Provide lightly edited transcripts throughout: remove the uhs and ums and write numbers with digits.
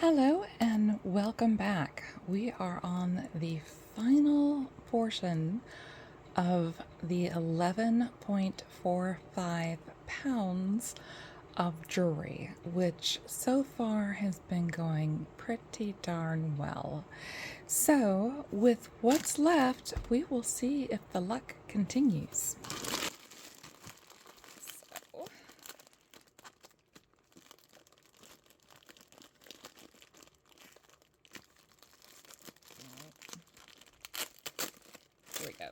Hello and welcome back. We are on the final portion of the 11.45 pounds of jewelry, which so far has been going pretty darn well. So, with what's left, we will see if the luck continues. So, here we go.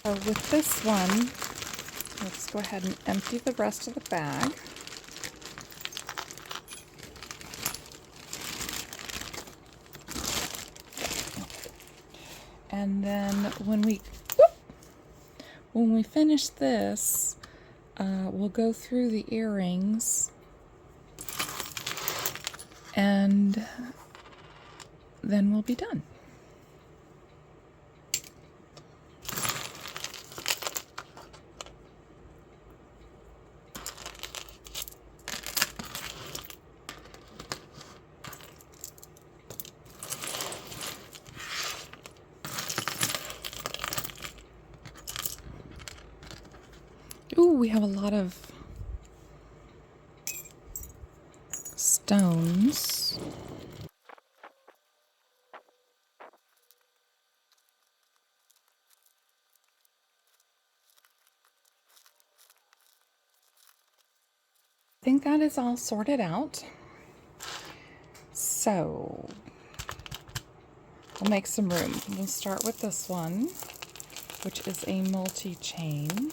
So with this one, let's go ahead and empty the rest of the bag. And then when we finish this, we'll go through the earrings and then we'll be done. Ooh, we have a lot of stones. I think that is all sorted out. So we'll make some room. We'll start with this one, which is a multi-chain.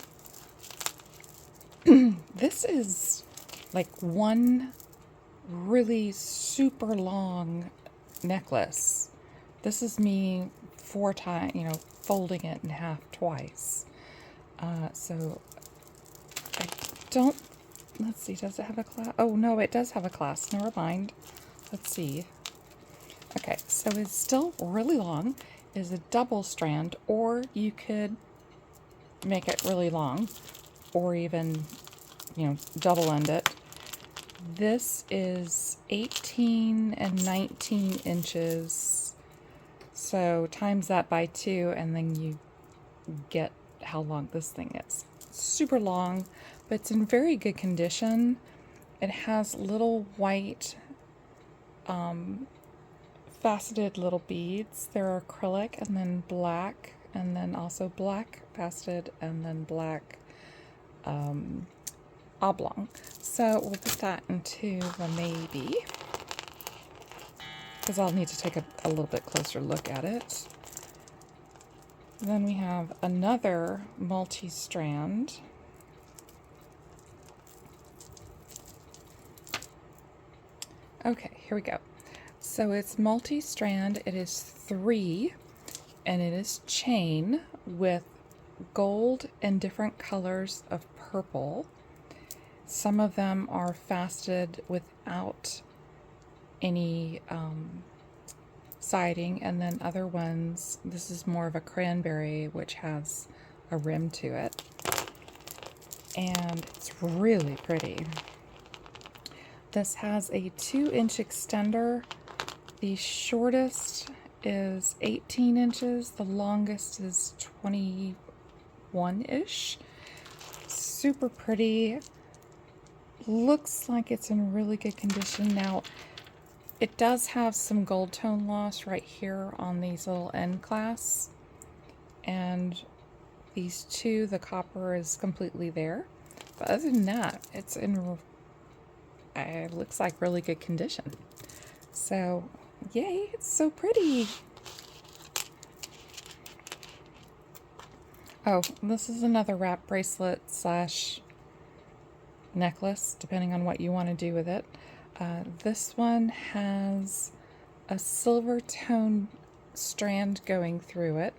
This is like one really super long necklace. This is me 4 times, folding it in half twice. So I don't, let's see, does it have a clasp? Oh no, it does have a clasp, never mind. Let's see. Okay, so it's still really long. It's a double strand, or you could make it really long, or even, double end it. This is 18 and 19 inches. So times that by 2, and then you get how long this thing is. Super long, but it's in very good condition. It has little white faceted little beads. They're acrylic, and then black, and then also black faceted, and then black oblong. So we'll put that into the maybe, because I'll need to take a little bit closer look at it. Then we have another multi-strand. Okay, here we go. So it's multi-strand. It is 3, and it is chain with gold and different colors of purple. Some of them are faceted without any siding, and then other ones, this is more of a cranberry, which has a rim to it. And it's really pretty. This has a 2-inch extender. The shortest is 18 inches. The longest is 21-ish. Super pretty. Looks like it's in really good condition. Now, it does have some gold tone loss right here on these little end clasps. And these two, the copper is completely there. But other than that, it's in, it looks like really good condition. So, yay, it's so pretty. Oh, this is another wrap bracelet slash necklace, depending on what you want to do with it. This one has a silver tone strand going through it,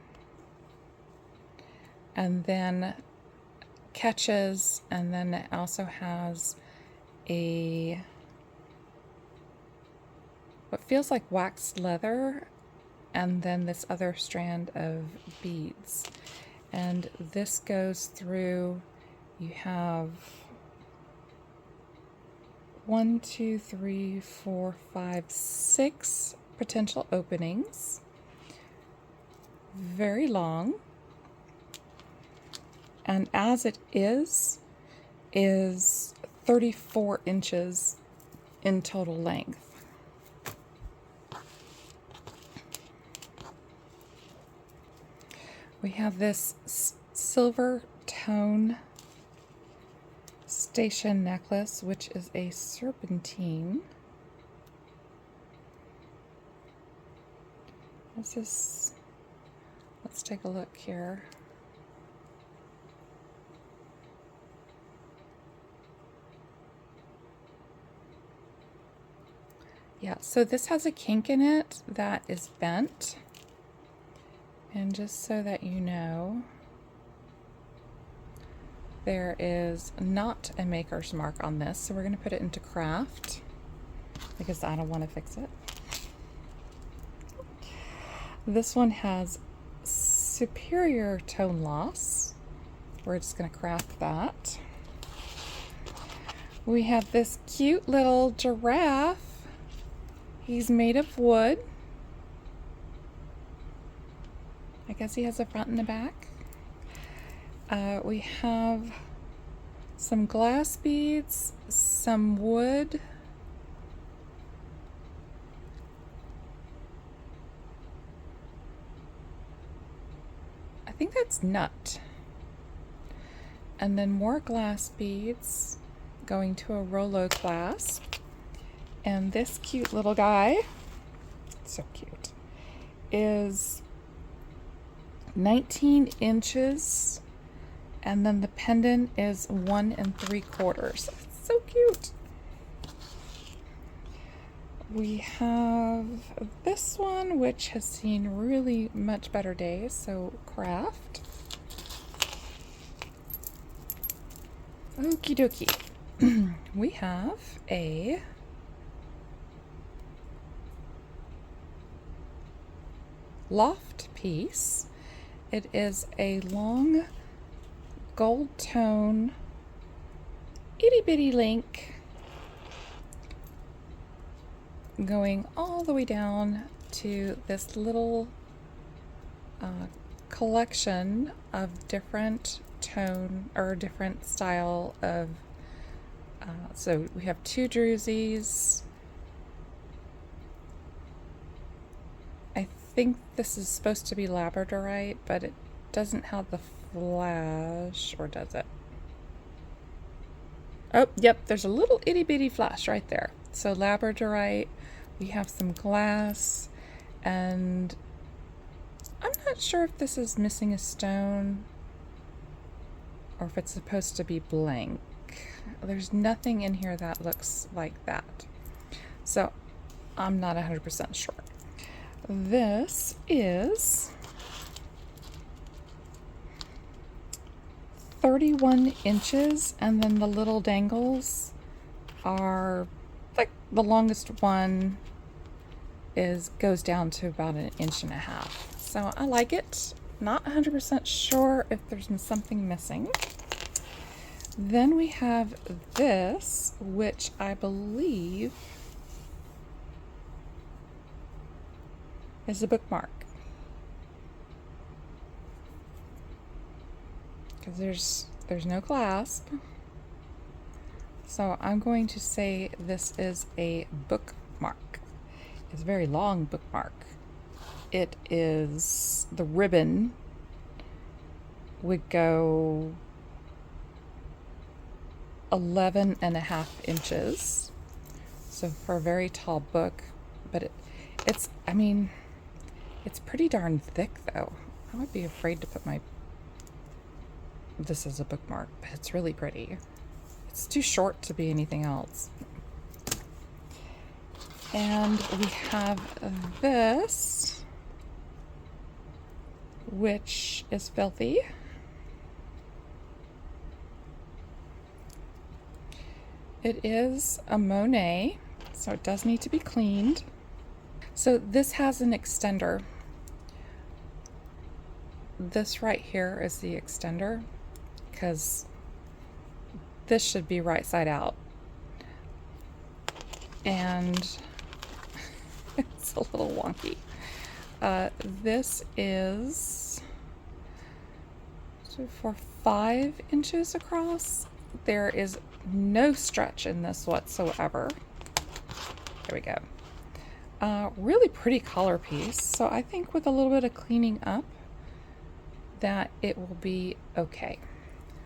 and then catches, and then it also has a what feels like waxed leather, and then this other strand of beads. And this goes through, you have 1, 2, 3, 4, 5, 6 potential openings. Very long. And as it is 34 inches in total length. We have this silver tone station necklace, which is a serpentine. This is, let's take a look here. Yeah, so this has a kink in it that is bent. And just so that you know, there is not a maker's mark on this, so we're going to put it into craft because I don't want to fix it. This one has superior tone loss. We're just going to craft that. We have this cute little giraffe. He's made of wood. I guess he has a front and a back. We have some glass beads, some wood, I think that's nut, and then more glass beads going to a Rolo clasp, and this cute little guy, so cute, is 19 inches, and then the pendant is 1 3/4. So cute. We have this one, which has seen really much better days, so craft. Okie dokie. We have a loft piece. It is a long gold tone itty bitty link going all the way down to this little collection of different tone or different style of so we have 2 drusies. I think this is supposed to be labradorite, but it doesn't have the flash, or does it? Oh, yep, there's a little itty bitty flash right there. So labradorite, we have some glass, and I'm not sure if this is missing a stone or if it's supposed to be blank. There's nothing in here that looks like that. So I'm not 100% sure. This is 31 inches, and then the little dangles are like the longest one goes down to about 1.5 inches. So I like it. Not 100% sure if there's something missing. Then we have this, which I believe is a bookmark, because there's no clasp. So I'm going to say this is a bookmark. It's a very long bookmark. It is, the ribbon would go 11.5 inches. So for a very tall book, but it's, I mean, it's pretty darn thick though. I would be afraid to put this as a bookmark, but it's really pretty. It's too short to be anything else. And we have this, which is filthy. It is a Monet, so it does need to be cleaned. So this has an extender. this right here is the extender, because this should be right side out. And it's a little wonky. This is for 5 inches across. There is no stretch in this whatsoever. There we go. Really pretty color piece. So I think with a little bit of cleaning up that it will be okay.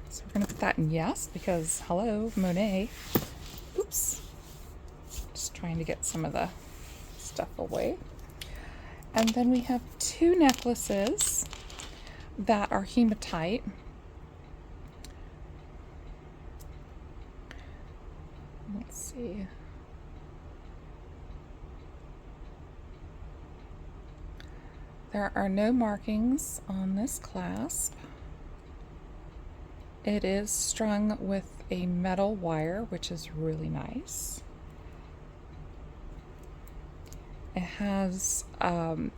So we're gonna put that in yes, because hello, Monet. Oops. Just trying to get some of the stuff away. And then we have 2 necklaces that are hematite. Let's see. There are no markings on this clasp. It is strung with a metal wire, which is really nice. It has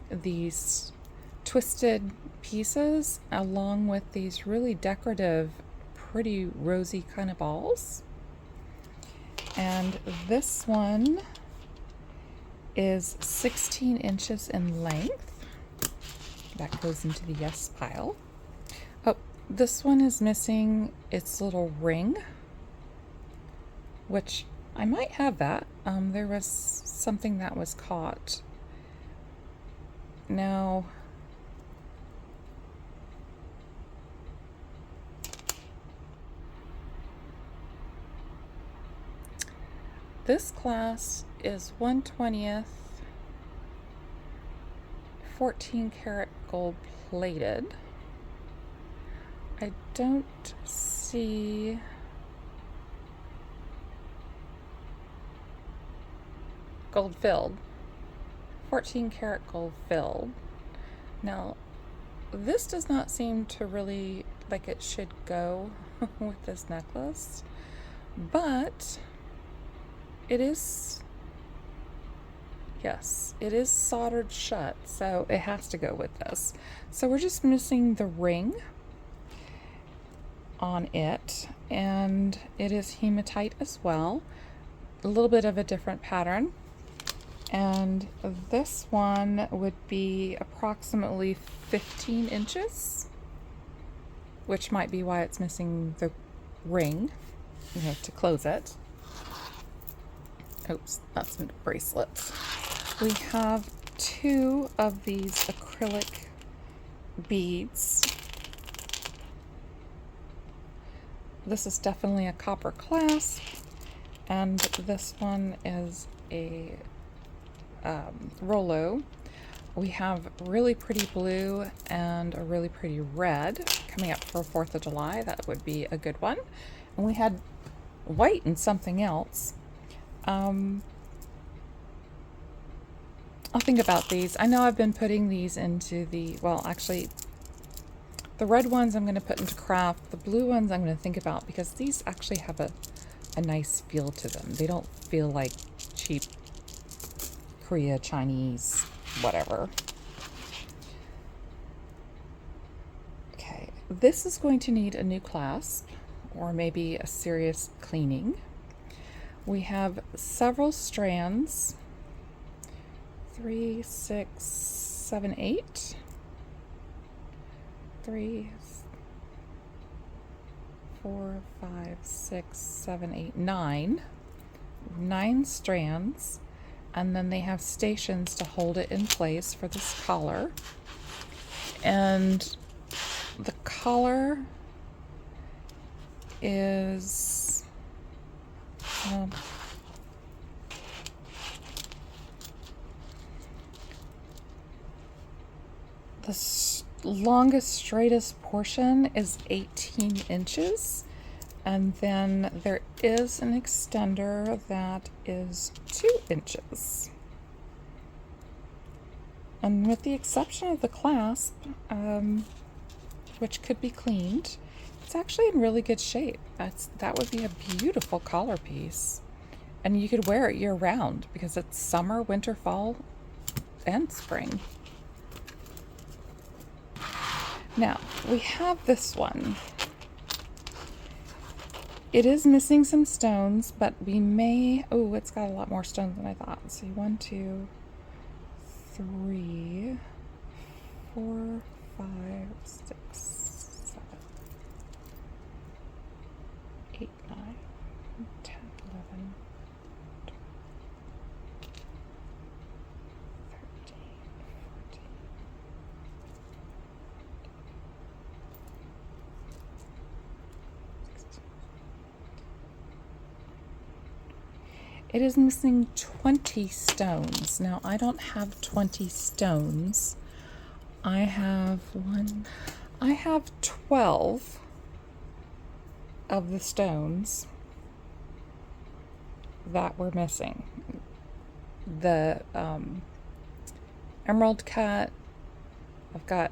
these twisted pieces along with these really decorative, pretty rosy kind of balls. And this one is 16 inches in length. That goes into the yes pile. Oh, this one is missing its little ring, which I might have that. There was something that was caught. Now, this class is 1/20th 14 karat gold plated. I don't see gold filled. 14 karat gold filled. Now, this does not seem to really like it should go with this necklace, but it is, yes, it is soldered shut, so it has to go with this. So we're just missing the ring on it, and it is hematite as well. A little bit of a different pattern. And this one would be approximately 15 inches, which might be why it's missing the ring, you know, to close it. Oops, that's some bracelets. We have 2 of these acrylic beads. This is definitely a copper clasp, and this one is a Rolo. We have really pretty blue and a really pretty red coming up for 4th of July. That would be a good one. And we had white and something else. I'll think about these. I know I've been putting these into the, well, actually, the red ones I'm going to put into craft. The blue ones I'm going to think about, because these actually have a nice feel to them. They don't feel like cheap Korea, Chinese, whatever. Okay, this is going to need a new clasp, or maybe a serious cleaning. We have several strands, 3, 6, 7, 8, 3, 4, 5, 6, 7, 8, 9 strands, and then they have stations to hold it in place for this collar. And the collar is the longest, straightest portion is 18 inches. And then there is an extender that is 2 inches. And with the exception of the clasp, which could be cleaned, it's actually in really good shape. That would be a beautiful collar piece. And you could wear it year round, because it's summer, winter, fall, and spring. Now, we have this one. It is missing some stones, but we may... Oh, it's got a lot more stones than I thought. Let's see, 1, 2, 3, 4, 5, 6, 7, 8, 9, 10, 11, 12, 13, 14. It is missing 20 stones. Now, I don't have 20 stones. I have 12 of the stones that were missing. The emerald cut, I've got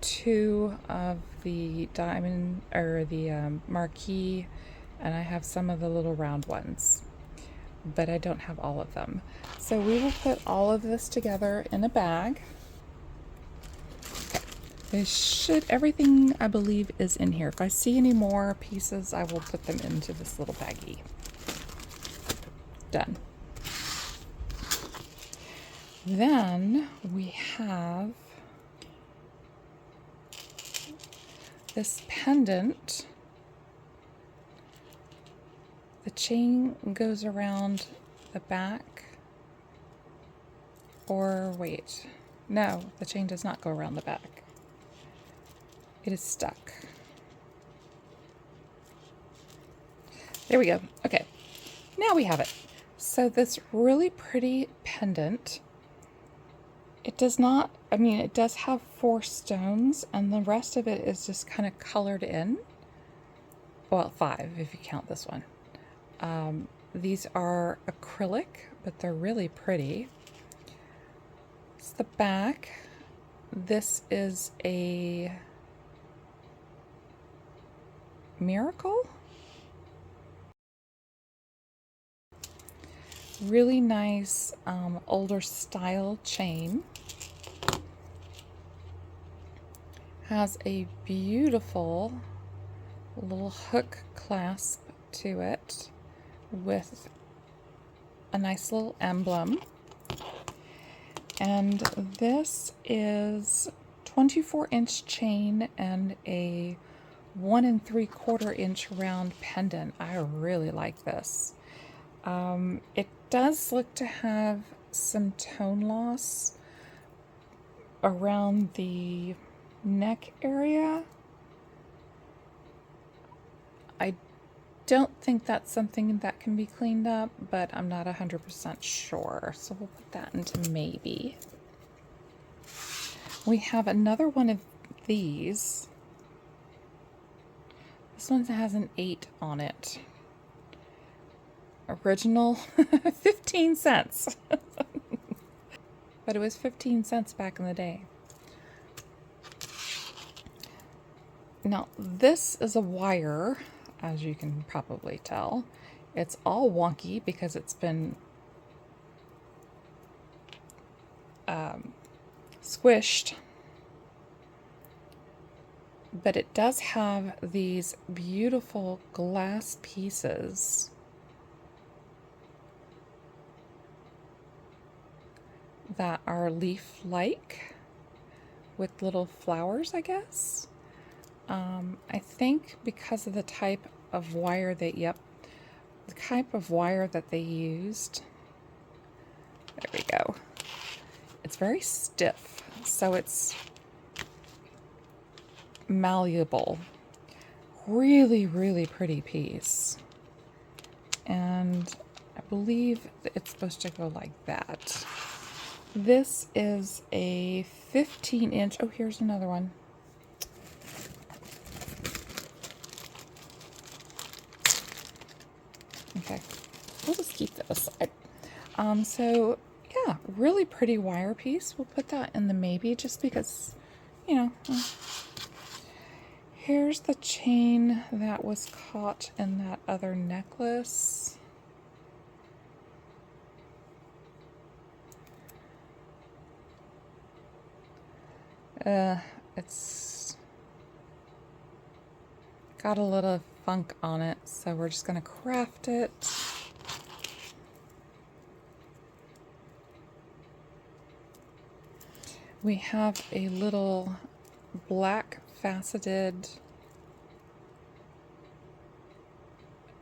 2 of the diamond, or the marquee, and I have some of the little round ones, but I don't have all of them. So we will put all of this together in a bag. Everything I believe is in here. If I see any more pieces, I will put them into this little baggie. Done. Then we have this pendant. The chain goes around the back, or wait, no, the chain does not go around the back. It is stuck. There we go. Okay, now we have it. So this really pretty pendant, it does not, I mean, it does have 4 stones, and the rest of it is just kind of colored in. Well, 5 if you count this one. These are acrylic, but they're really pretty. It's the back. This is a miracle. Really nice older style chain. Has a beautiful little hook clasp to it with a nice little emblem. And this is 24-inch chain and a 1 3/4 inch round pendant. I really like this. It does look to have some tone loss around the neck area. I don't think that's something that can be cleaned up, but I'm not 100% sure, so we'll put that into maybe. We have another one of these. This one has an 8 on it. Original 15 cents. But it was 15 cents back in the day. Now, this is a wire, as you can probably tell. It's all wonky because it's been squished. But it does have these beautiful glass pieces that are leaf-like with little flowers, I guess. I think because of the type of wire that, the type of wire that they used. There we go. It's very stiff, so it's malleable. Really, really pretty piece. And I believe that it's supposed to go like that. This is a 15-inch. Oh, here's another one. Okay, we'll just keep that aside. So yeah, really pretty wire piece. We'll put that in the maybe just because, you know. Here's the chain that was caught in that other necklace. It's got a little funk on it, so we're just going to craft it. We have a little black faceted,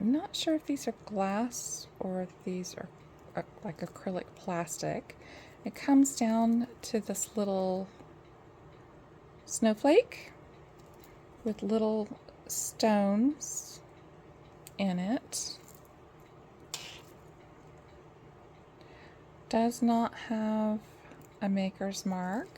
I'm not sure if these are glass or if these are like acrylic plastic. It comes down to this little snowflake with little stones in it. Does not have a maker's mark.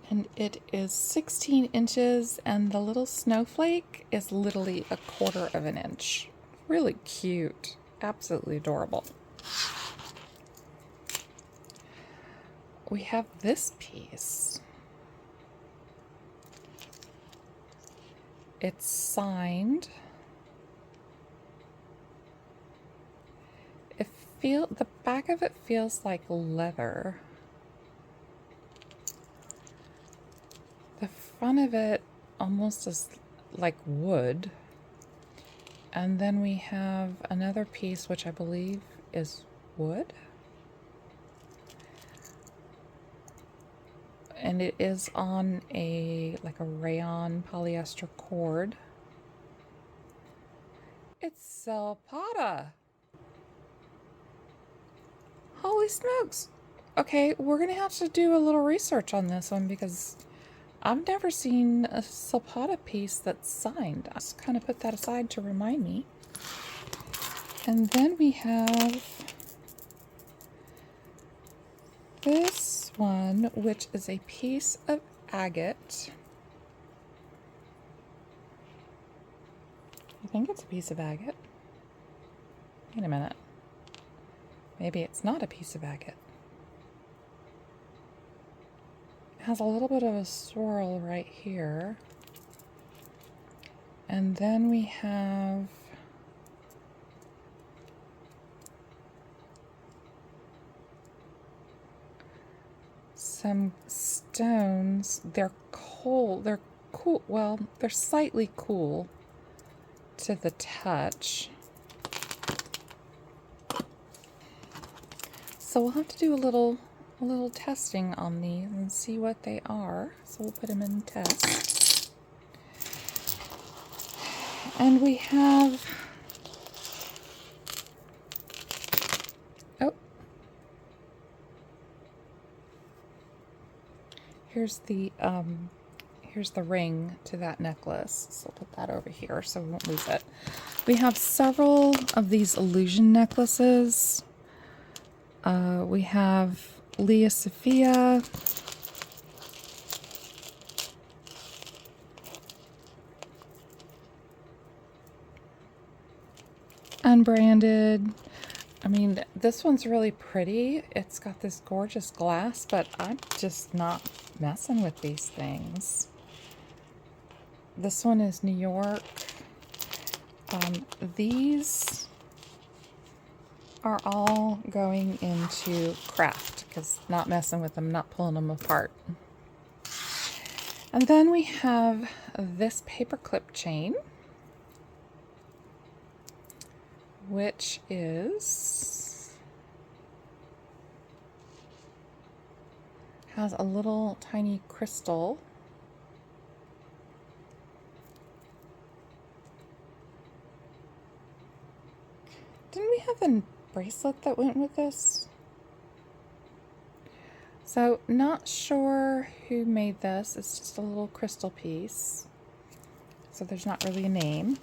And it is 16 inches, and the little snowflake is literally 1/4 of an inch. Really cute. Absolutely adorable. We have this piece. It's signed. The back of it feels like leather. The front of it almost is like wood. And then we have another piece which I believe is wood. And it is on like a rayon polyester cord. It's Zelpata. Holy smokes. Okay, we're gonna have to do a little research on this one because I've never seen a Zelpata piece that's signed. I just kind of put that aside to remind me. And then we have this one, which is a piece of agate. I think it's a piece of agate. Wait a minute. Maybe it's not a piece of agate. It has a little bit of a swirl right here. And then we have some stones. They're cold. They're cool. Well, they're slightly cool to the touch. So we'll have to do a little testing on these and see what they are. So we'll put them in test. And we have, oh, here's the ring to that necklace. So I'll put that over here so we won't lose it. We have several of these illusion necklaces. We have Leah Sophia. Unbranded. I mean, this one's really pretty. It's got this gorgeous glass, but I'm just not messing with these things. This one is New York. These are all going into craft because not messing with them, not pulling them apart. And then we have this paperclip chain, which has a little tiny crystal. Didn't we have the bracelet that went with this? So not sure who made this. It's just a little crystal piece. So there's not really a name.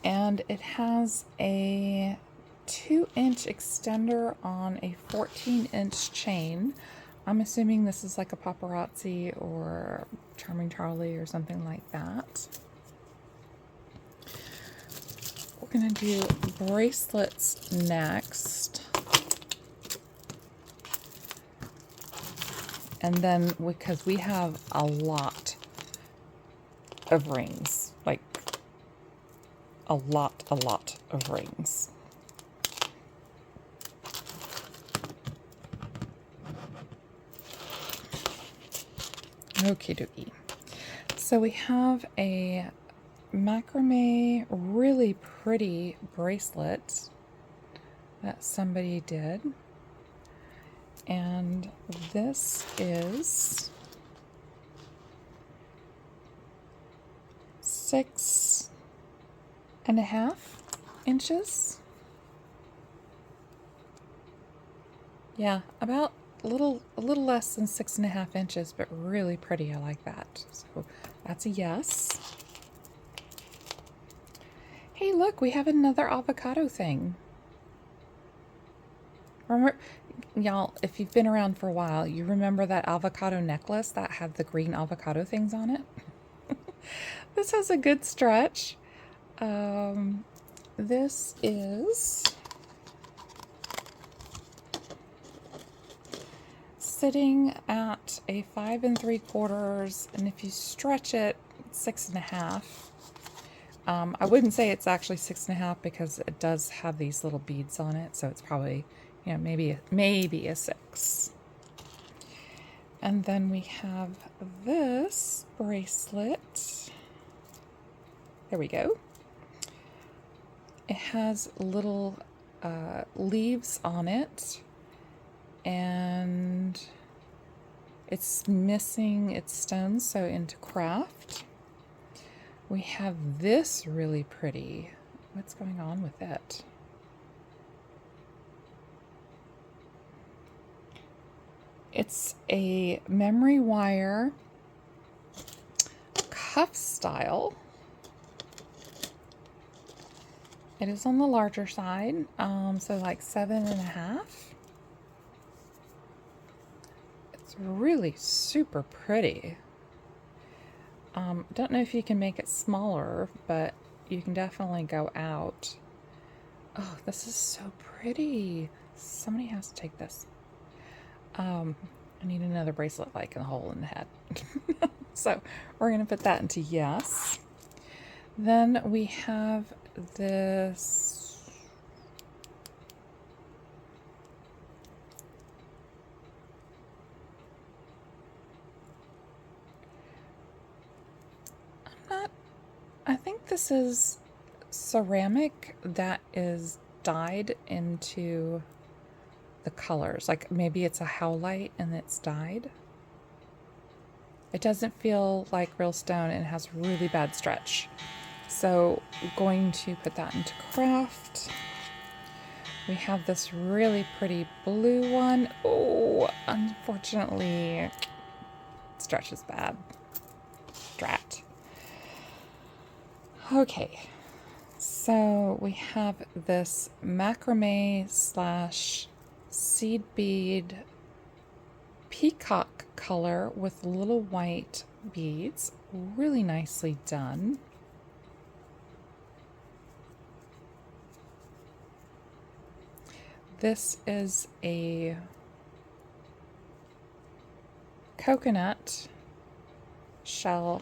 And it has a 2-inch extender on a 14-inch chain. I'm assuming this is like a paparazzi or Charming Charlie or something like that. We're gonna do bracelets next. And then, because we have a lot of rings, like a lot of rings. Okie dokie. So we have a macrame, really pretty bracelet that somebody did. And this is 6.5 inches. Yeah, about a little less than 6.5 inches, but really pretty. I like that. So that's a yes. Hey, look, we have another avocado thing. Remember, y'all, if you've been around for a while, you remember that avocado necklace that had the green avocado things on it? This has a good stretch. This is sitting at a 5 3/4, and if you stretch it, 6.5. I wouldn't say it's actually 6.5 because it does have these little beads on it, so it's probably, you know, maybe a 6. And then we have this bracelet. There we go. It has little leaves on it, and it's missing its stones, so into craft. We have this really pretty. What's going on with it? It's a memory wire cuff style. It is on the larger side, so like 7.5. It's really super pretty. Don't know if you can make it smaller, but you can definitely go out. Oh, this is so pretty. Somebody has to take this. I need another bracelet like a hole in the head. So we're going to put that into yes. Then we have this. I think this is ceramic that is dyed into the colors. Like maybe it's a howlite and it's dyed. It doesn't feel like real stone and has really bad stretch. So going to put that into craft. We have this really pretty blue one. Oh, unfortunately, it stretches bad. Drat. Okay, so we have this macrame / seed bead peacock color with little white beads. Really nicely done. This is a coconut shell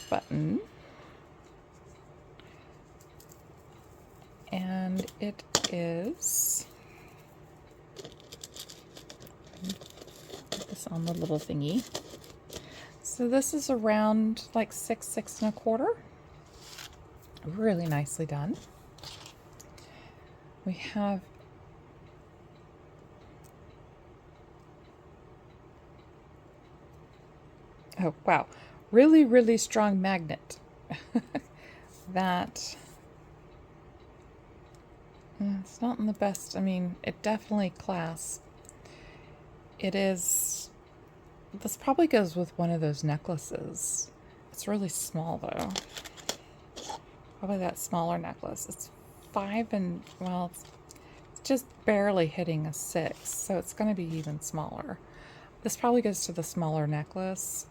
button, and it is, put this on the little thingy. So this is around like 6 1/4. Really nicely done. We have oh wow, really strong magnet. That it's not in the best. I mean, it definitely clasps. It is. This probably goes with one of those necklaces. It's really small though. Probably that smaller necklace. It's 5 and well, it's just barely hitting a 6, so it's going to be even smaller. This probably goes to the smaller necklace,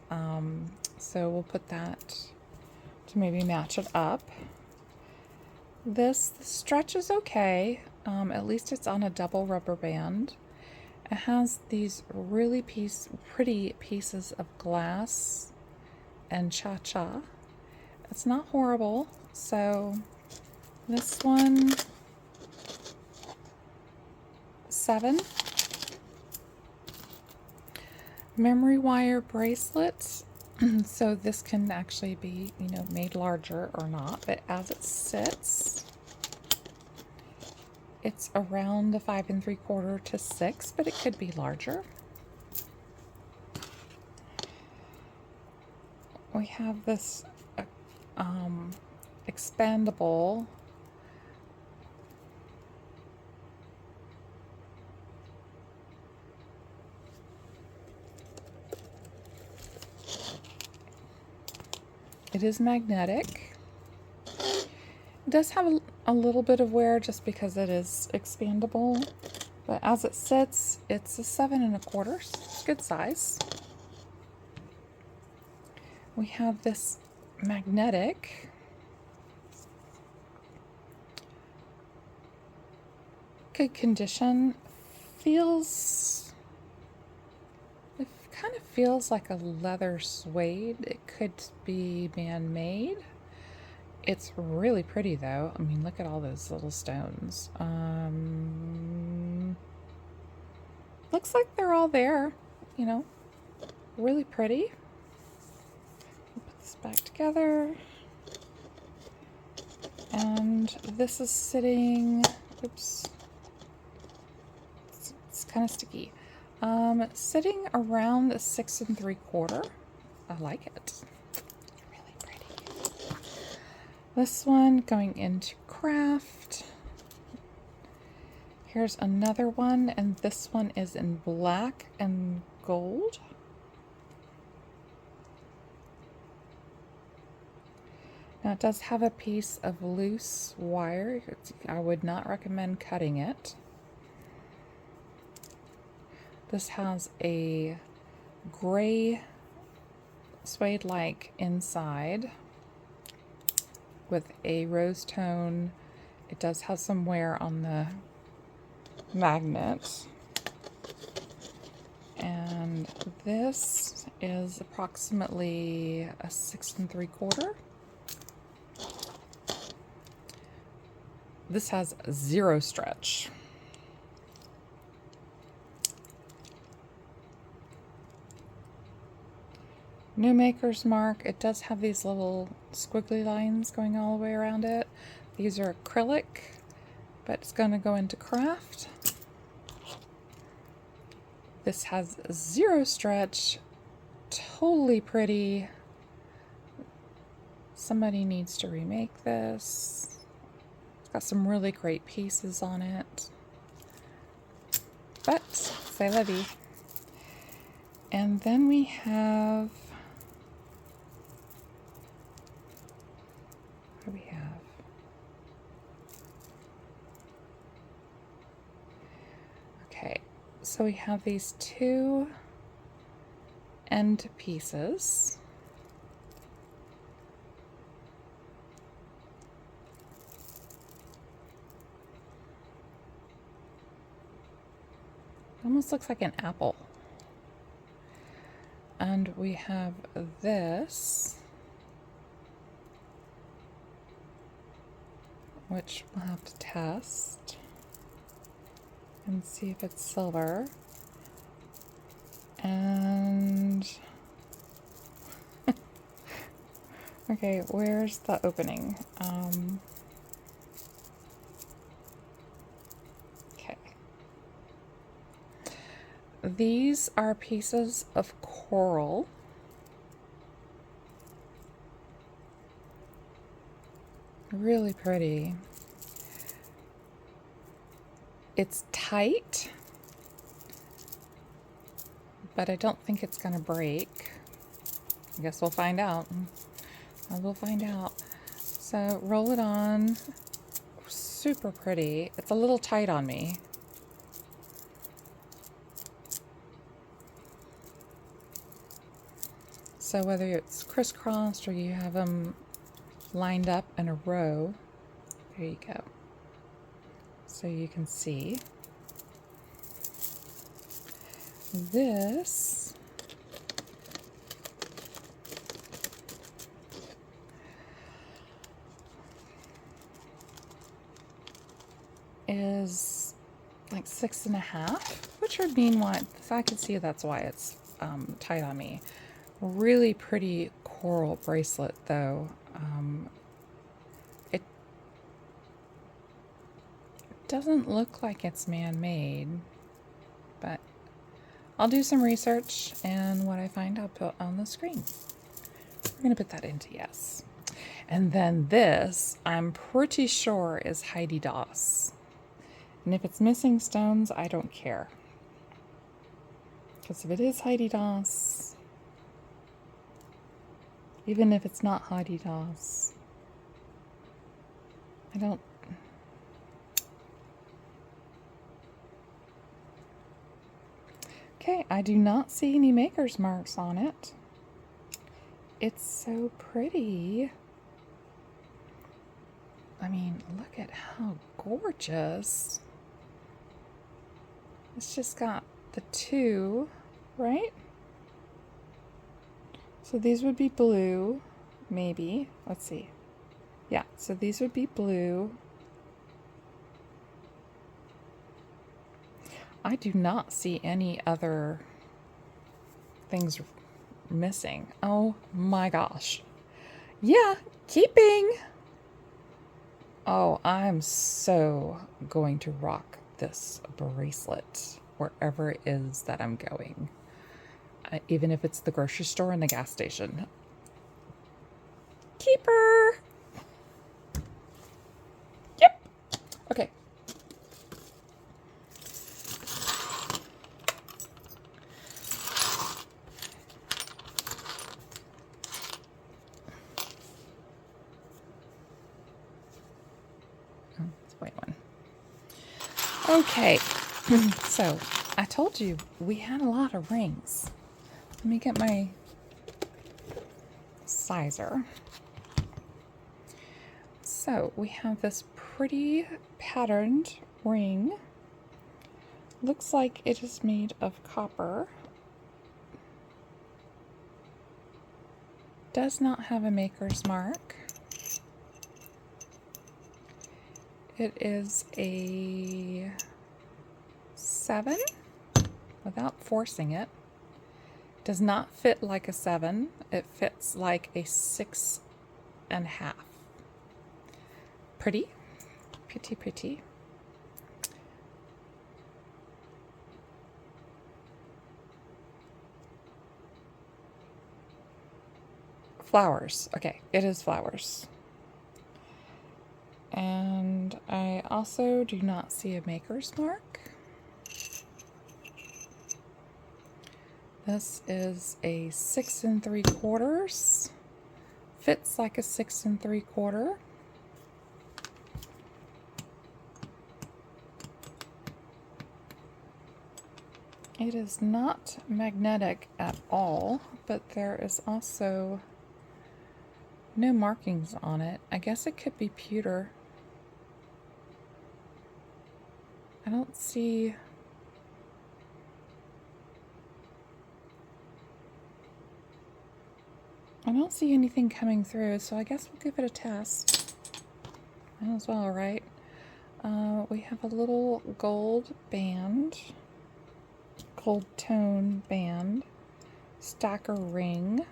so we'll put that to maybe match it up. The stretch is okay. At least it's on a double rubber band. It has these really pretty pieces of glass and cha-cha. It's not horrible. So this one, 7. memory wire bracelets. So this can actually be, made larger or not, but as it sits, it's around the 5 3/4 to 6, but it could be larger. We have this expandable it is magnetic. It does have a little bit of wear just because it is expandable, but as it sits, it's a 7 1/4, good size. We have this magnetic good condition. It kind of feels like a leather suede. It could be man-made. It's really pretty though. I mean, look at all those little stones. Looks like they're all there, really pretty. Put this back together. And this is sitting, oops, it's kind of sticky. Sitting around a 6 3/4. I like it. Really pretty. This one going into craft. Here's another one, and this one is in black and gold. Now it does have a piece of loose wire. I would not recommend cutting it. This has a gray suede-like inside with a rose tone. It does have some wear on the magnet. And this is approximately a 6 3/4. This has 0 stretch. New maker's mark. It does have these little squiggly lines going all the way around it. These are acrylic, but it's going to go into craft. This has 0 stretch. Totally pretty. Somebody needs to remake this. It's got some really great pieces on it. But c'est la vie. And then we have, what do we have? Okay, so we have these 2 end pieces. Almost looks like an apple. And we have this, which we'll have to test and see if it's silver. And okay, where's the opening? Okay. These are pieces of coral. Really pretty. It's tight, but I don't think it's gonna break. I guess we'll find out. I will find out. So roll it on. Super pretty. It's a little tight on me. So whether it's crisscrossed or you have them lined up in a row, there you go. So you can see. This is like 6 1/2, which would mean what? So I can see that's why it's tight on me. Really pretty coral bracelet though. It doesn't look like it's man-made, but I'll do some research, and what I find I'll put on the screen. We're going to put that into yes. And then this, I'm pretty sure, is Heidi Doss. And if it's missing stones, I don't care. Because if it is Heidi Doss, even if it's not Heidi Doss, I don't... Okay, I do not see any maker's marks on it. It's so pretty. I mean, look at how gorgeous. It's just got the two, right? So these would be blue, maybe. Let's see. Yeah, so these would be blue. I do not see any other things missing. Oh my gosh. Yeah, keeping. Oh, I'm so going to rock this bracelet wherever it is that I'm going. Even if it's the grocery store and the gas station. Keeper. Yep. Okay. Okay, so I told you we had a lot of rings. Let me get my sizer. So we have this pretty patterned ring. Looks like it is made of copper. Does not have a maker's mark. It is a 7 without forcing it. Does not fit like a 7. It fits like a 6.5. Pretty, pretty, pretty. Flowers. Okay, it is flowers. And I also do not see a maker's mark. This is a 6 3/4. Fits like a 6 3/4. It is not magnetic at all, but there is also no markings on it. I guess it could be pewter. I don't see... anything coming through, so I guess we'll give it a test. Might as well, right? We have a little gold band, gold tone band, stacker ring,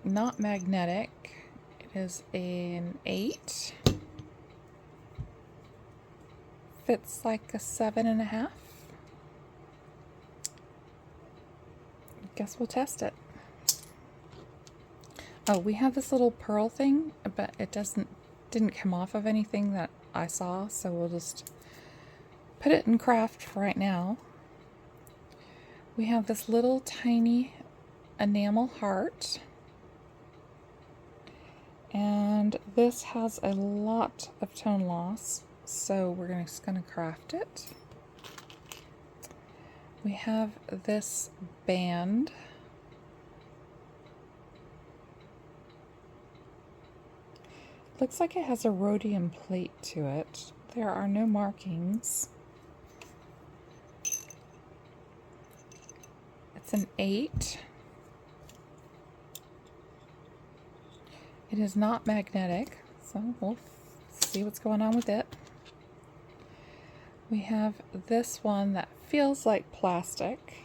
not magnetic. It is an 8. Fits like a 7.5. Guess we'll test it. Oh, we have this little pearl thing, but it didn't come off of anything that I saw, so we'll just put it in craft for right now. We have this little tiny enamel heart, and this has a lot of tone loss, so we're just going to craft it. We have this band. Looks like it has a rhodium plate to it. There are no markings. It's an 8. It is not magnetic, so we'll see what's going on with it. We have this one that feels like plastic.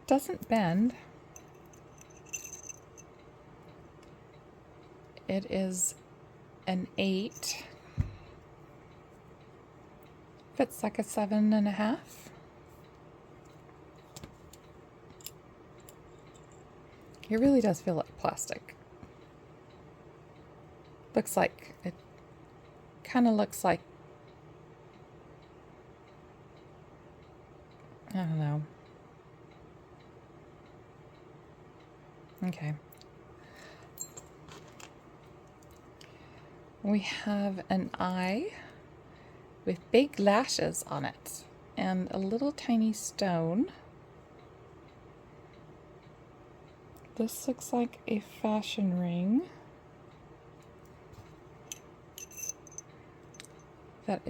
doesn't bend. It is an 8. Fits like a 7.5. It really does feel like plastic. Looks like, it kind of looks like, I don't know. Okay. We have an eye with big lashes on it and a little tiny stone. This looks like a fashion ring that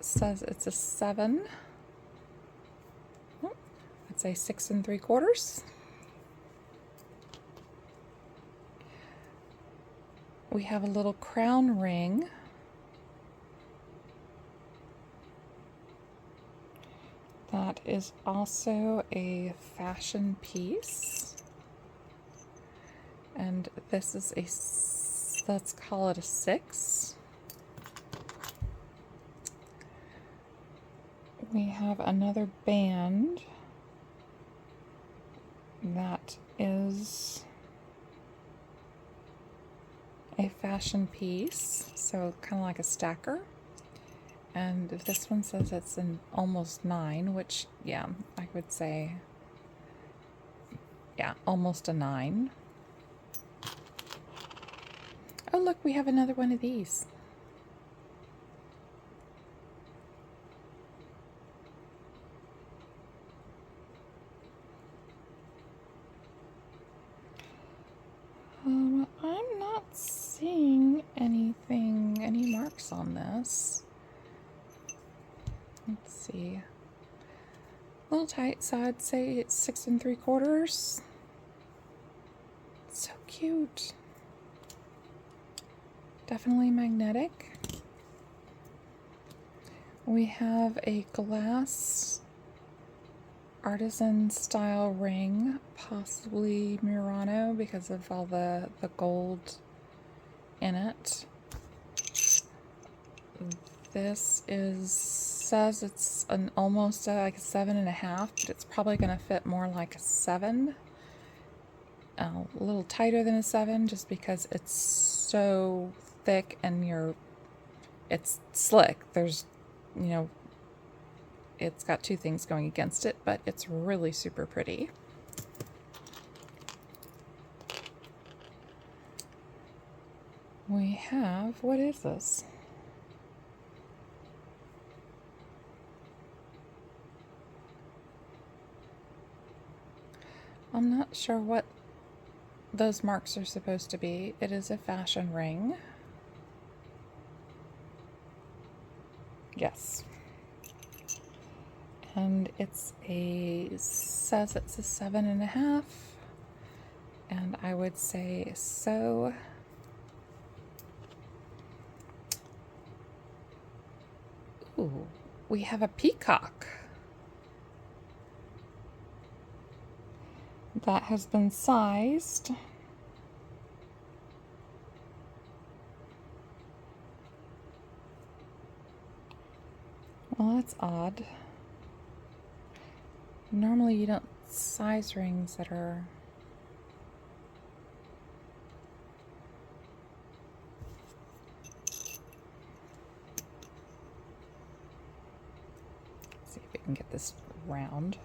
says it's a 7. Oh, it's a 6 3/4. We have a little crown ring. That is also a fashion piece. And this is let's call it a 6. We have another band that is a fashion piece, so kind of like a stacker. And this one says it's an almost 9, which, yeah, I would say, yeah, almost a 9. Oh, look, we have another one of these. I'm not seeing any marks on this. Let's see. A little tight, so I'd say it's 6 3/4. So cute. Definitely magnetic. We have a glass artisan style ring, possibly Murano because of all the gold in it. This says it's an almost like a 7.5, but it's probably going to fit more like a 7. A little tighter than a 7 just because it's so thick and it's slick. There's, you know, it's got two things going against it, but it's really super pretty. We have, what is this? I'm not sure what those marks are supposed to be. It is a fashion ring. Yes. And says it's a 7.5. And I would say so. Ooh, we have a peacock that has been sized. Well, that's odd. Normally you don't size rings that are... Let's see if we can get this round.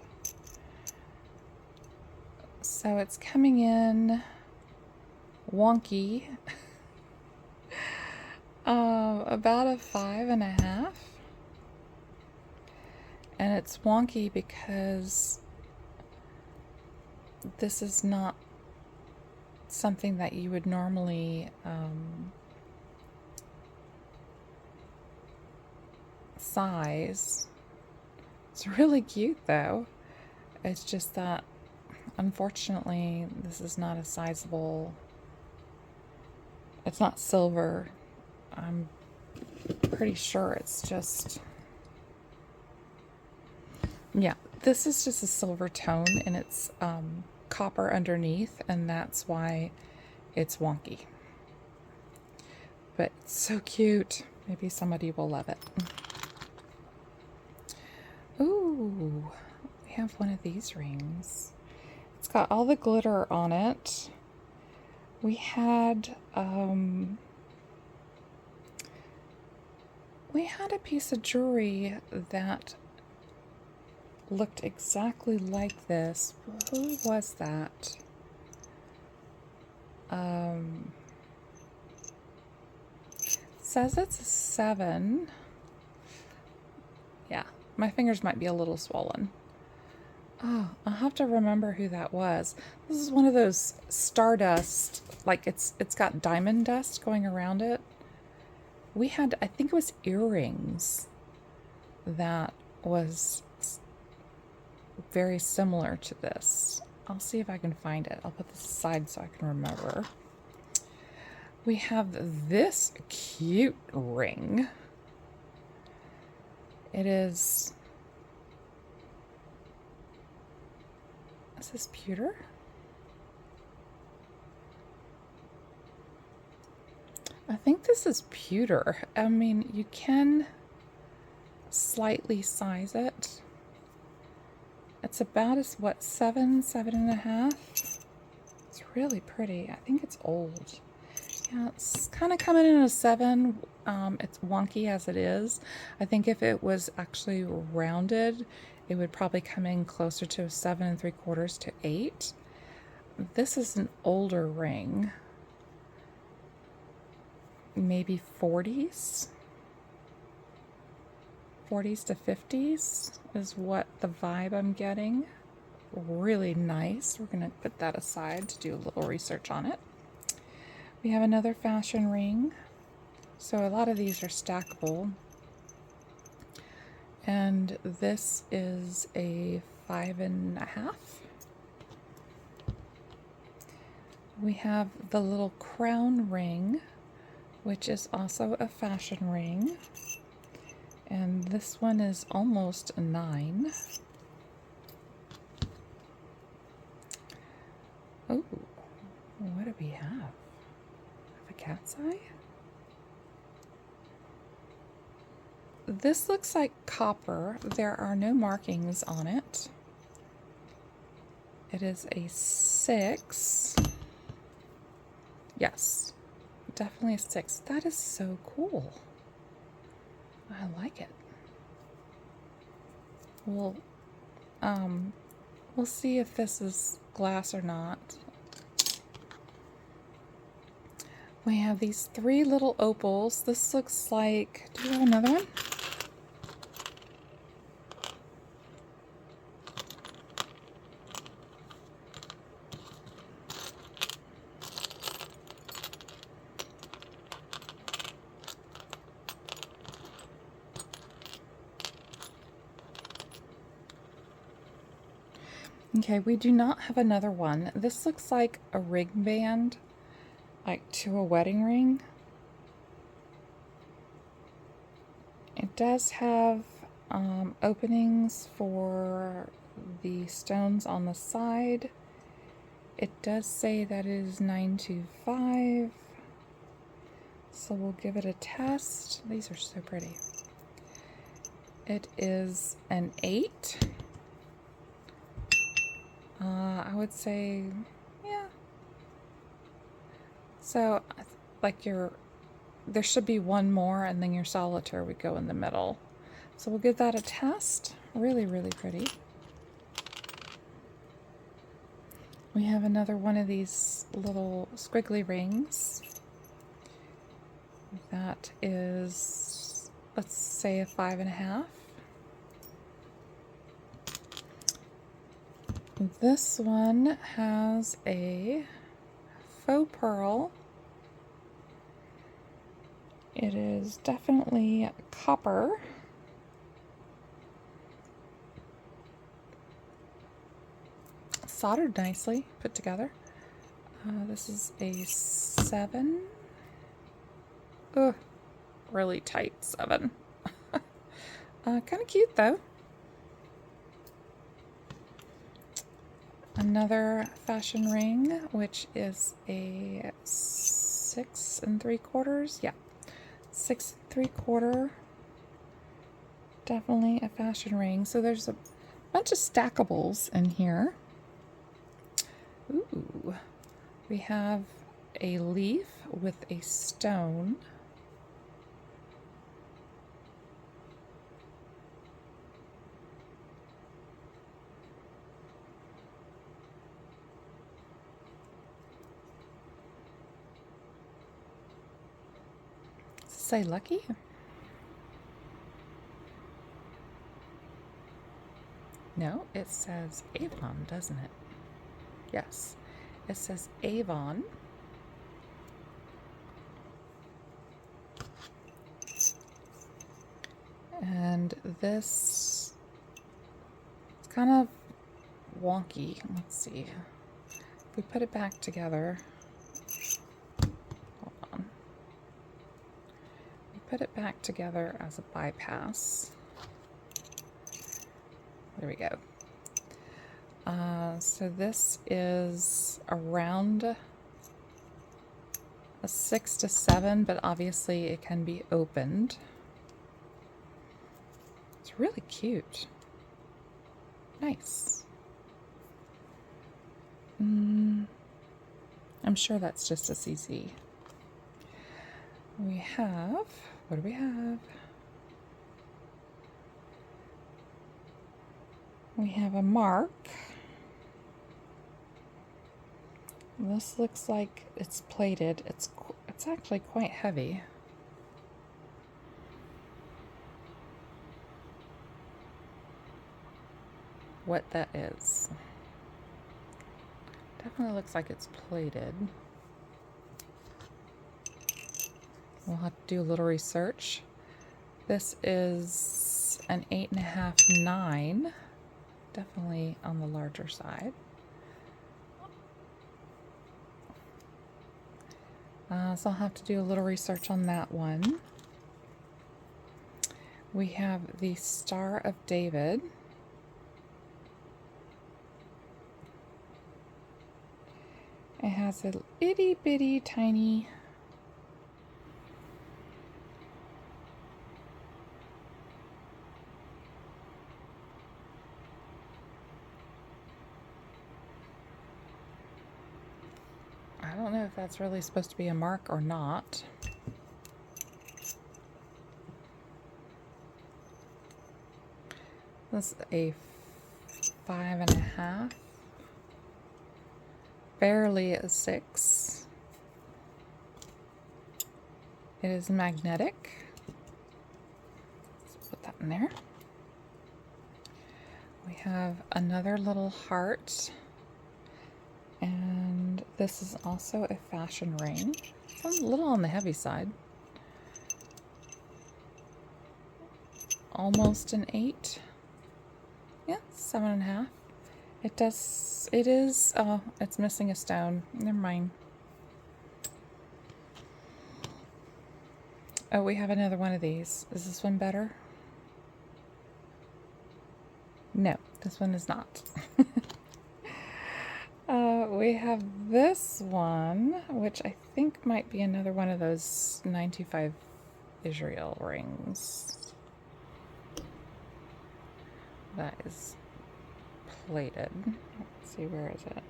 So it's coming in wonky. About a 5.5. And it's wonky because this is not something that you would normally size. It's really cute though. It's just that unfortunately this is not a sizable, it's not silver. I'm pretty sure it's just, yeah, This is just a silver tone, and it's copper underneath, and that's why it's wonky. But it's so cute. Maybe somebody will love it. Ooh, we have one of these rings. It's got all the glitter on it. We had a piece of jewelry that looked exactly like this. Who was that? Says it's a 7. Yeah, my fingers might be a little swollen. Oh, I'll have to remember who that was. This is one of those stardust, like it's got diamond dust going around it. We had, I think it was earrings that was very similar to this. I'll see if I can find it. I'll put this aside so I can remember. We have this cute ring. It is this pewter? I think this is pewter. I mean, you can slightly size it. It's about as what, 7.5? It's really pretty. I think it's old. Yeah, it's kind of coming in at a 7. It's wonky as it is. I think if it was actually rounded, it would probably come in closer to a 7.75 to 8. This is an older ring. Maybe 40s to 50s is what the vibe I'm getting. Really nice. We're going to put that aside to do a little research on it. We have another fashion ring. So a lot of these are stackable. And this is a 5.5. We have the little crown ring, which is also a fashion ring. And this one is almost a 9. Oh, what do we have? A cat's eye? This looks like copper. There are no markings on it. It is a 6. Yes, definitely a 6. That is so cool. I like it. We'll see if this is glass or not. We have these 3 little opals. This looks like, do we have another one? Okay, we do not have another one. This looks like a ring band, like to a wedding ring. It does have openings for the stones on the side. It does say that it is 925. So we'll give it a test. These are so pretty. It is an 8. I would say, yeah. So, like there should be one more, and then your solitaire would go in the middle. So we'll give that a test. Really, really pretty. We have another one of these little squiggly rings. That is, let's say, a 5.5. This one has a faux pearl. It is definitely copper. Soldered nicely, put together. This is a 7. Ugh, really tight 7. Kind of cute though. another fashion ring, which is a 6 3/4. Yeah, 6 3/4. Definitely a fashion ring. So there's a bunch of stackables in here. Ooh, we have a leaf with a stone. Does it say lucky? No, it says Avon, doesn't it? Yes, it says Avon. And this is kind of wonky. Let's see. If we put it back together, hold on. We put it back together as a bypass. There we go. So this is around a 6 to 7, but obviously it can be opened. It's really cute. Nice. I'm sure that's just a CC. We have, what do we have? We have a mark. This looks like it's plated. It's actually quite heavy. What that is. Definitely looks like it's plated. We'll have to do a little research. This is an 8.5, 9. Definitely on the larger side. So I'll have to do a little research on that one. We have the Star of David. It has a itty bitty tiny I don't know if that's really supposed to be a mark or not. This is a 5.5. Barely a 6. It is magnetic. Let's put that in there. We have another little heart. And this is also a fashion ring. It's a little on the heavy side. Almost an 8. Yeah, 7.5. It is, oh, it's missing a stone. Never mind. Oh, we have another one of these. Is this one better? No, this one is not. We have this one, which I think might be another one of those 925 Israel rings. That is plated. Let's see, where is it?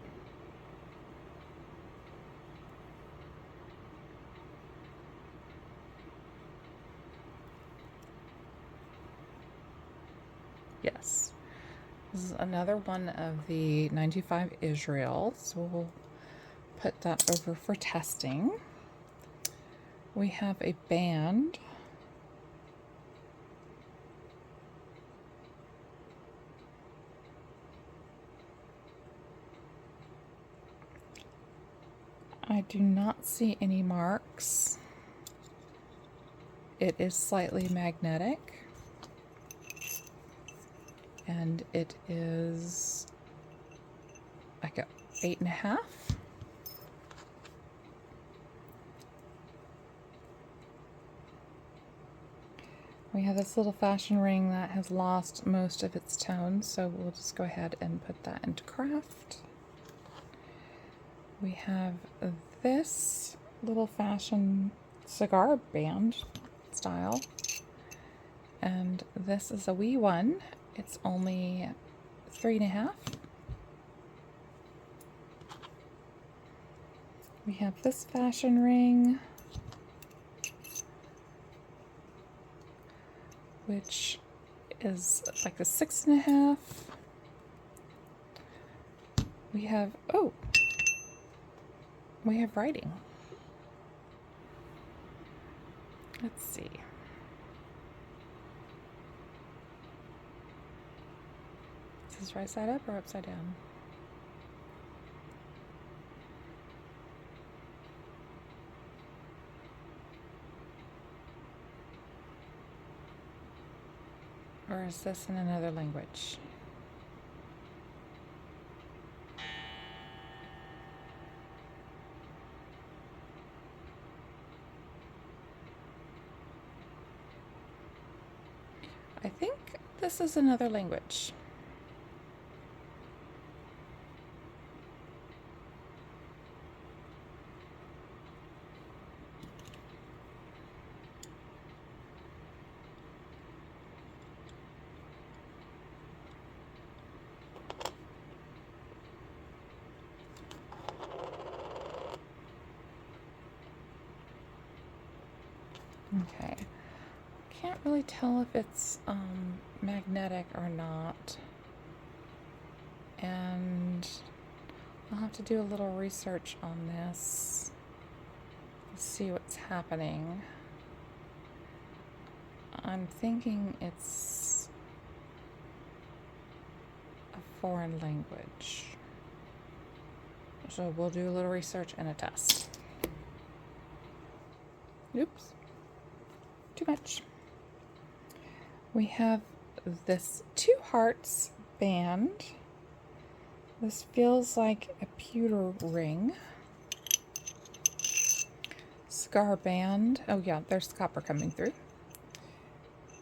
Yes. This is another one of the 95 Israel, so we'll put that over for testing. We have a band. I do not see any marks. It is slightly magnetic. And it is like a 8.5. We have this little fashion ring that has lost most of its tones, so we'll just go ahead and put that into craft. We have this little fashion cigar band style, and this is a wee one. It's only 3.5. We have this fashion ring, which is like a 6.5. We have, oh, we have writing. Let's see. Is this right side up or upside down? Or is this in another language? I think this is another language. Okay. Can't really tell if it's magnetic or not. And I'll have to do a little research on this. See what's happening. I'm thinking it's a foreign language. So we'll do a little research and a test. Oops. Too much. We have this 2 hearts band. This feels like a pewter ring. Cigar band. Oh yeah, there's copper coming through.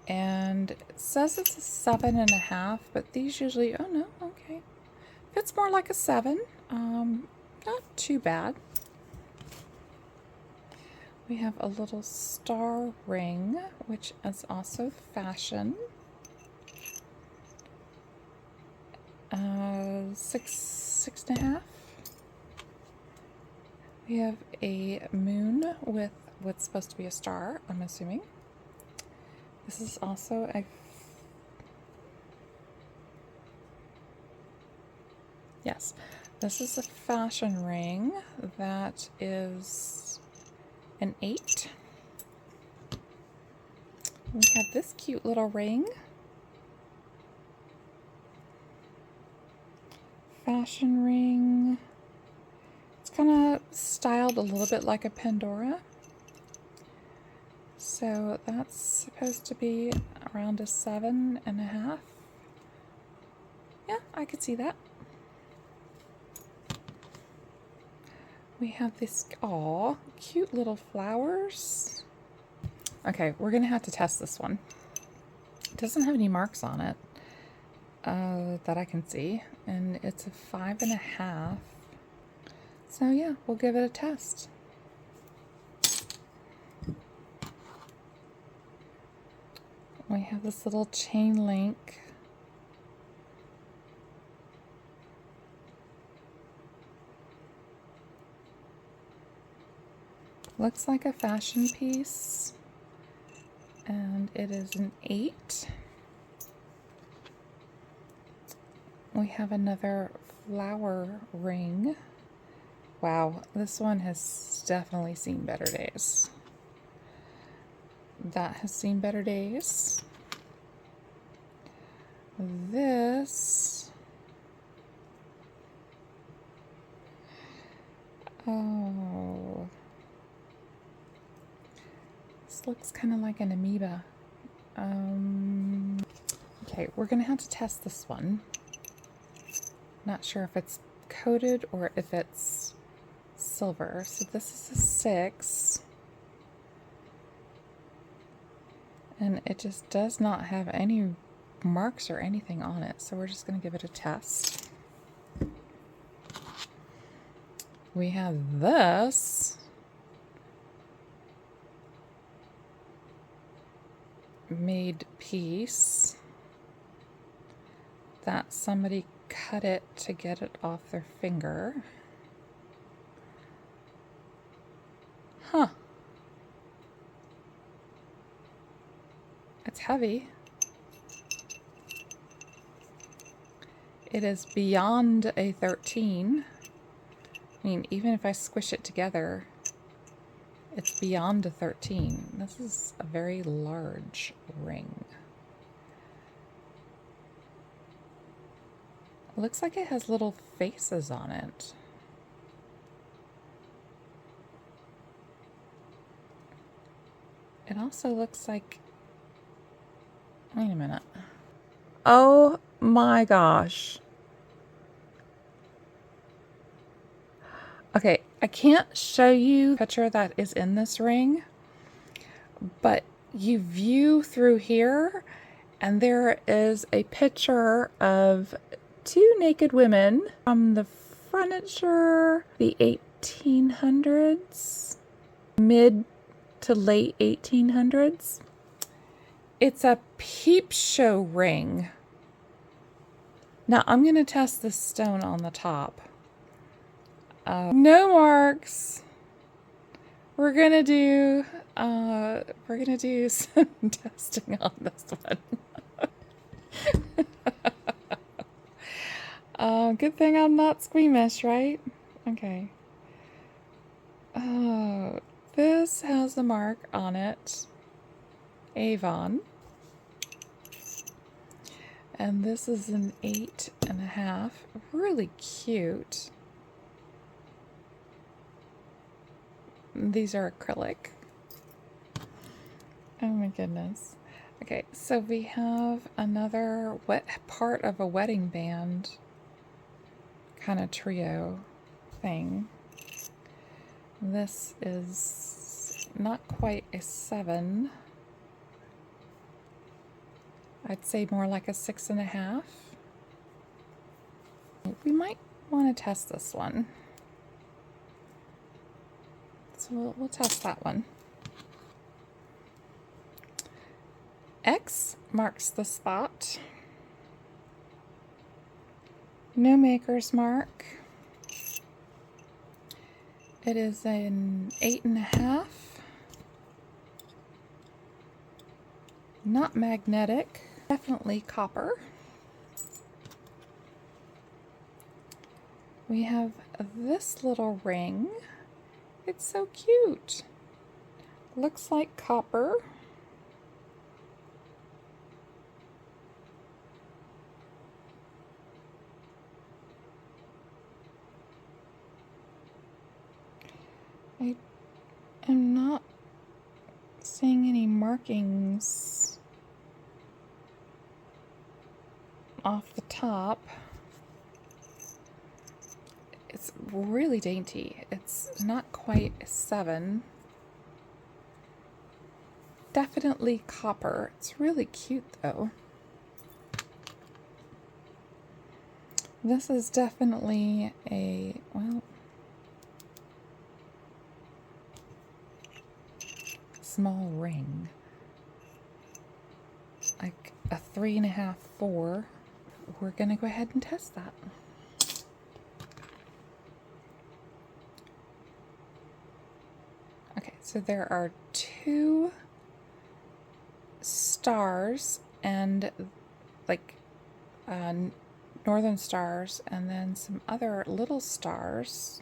And it says it's a 7.5, but these usually, oh no, okay. Fits more like a 7. Not too bad. We have a little star ring, which is also fashion. 6.5. We have a moon with what's supposed to be a star, I'm assuming. This is also a, yes, this is a fashion ring that is an 8. We have this cute little ring. Fashion ring. It's kind of styled a little bit like a Pandora. So that's supposed to be around a 7.5. Yeah, I could see that. We have this, aw, cute little flowers. Okay, we're gonna have to test this one. It doesn't have any marks on it that I can see, and it's a 5.5. So yeah, we'll give it a test. We have this little chain link. Looks like a fashion piece, and it is an 8. We have another flower ring. Wow, this one has definitely seen better days. That has seen better days. This, oh, this looks kind of like an amoeba. Okay, we're gonna have to test this one. Not sure if it's coated or if it's silver. So this is a 6. And it just does not have any marks or anything on it. So we're just going to give it a test. We have this. Made piece that somebody cut it to get it off their finger. Huh. It's heavy. It is beyond a 13. I mean, even if I squish it together, it's beyond a 13. This is a very large ring. It looks like it has little faces on it. It also looks like... Wait a minute. Oh my gosh. Okay, I can't show you the picture that is in this ring, but you view through here and there is a picture of two naked women from the furniture, the 1800s, mid to late 1800s. It's a Peepshow ring. Now I'm going to test this stone on the top. No marks. We're gonna do some testing on this one. Good thing I'm not squeamish, right? Okay. Oh, this has a mark on it. Avon. And this is an 8.5. Really cute. These are acrylic. Oh my goodness. Okay, so we have another part of a wedding band kind of trio thing. This is not quite a 7. I'd say more like a 6.5. We might want to test this one. So we'll test that one. X marks the spot. No maker's mark. It is an 8.5. Not magnetic. Definitely copper. We have this little ring. It's so cute. Looks like copper. I am not seeing any markings off the top. It's really dainty. It's not quite a 7. Definitely copper. It's really cute though. This is definitely a, well, small ring. Like a 3.5, 4. We're gonna go ahead and test that. Okay, so there are 2 stars and like northern stars and then some other little stars.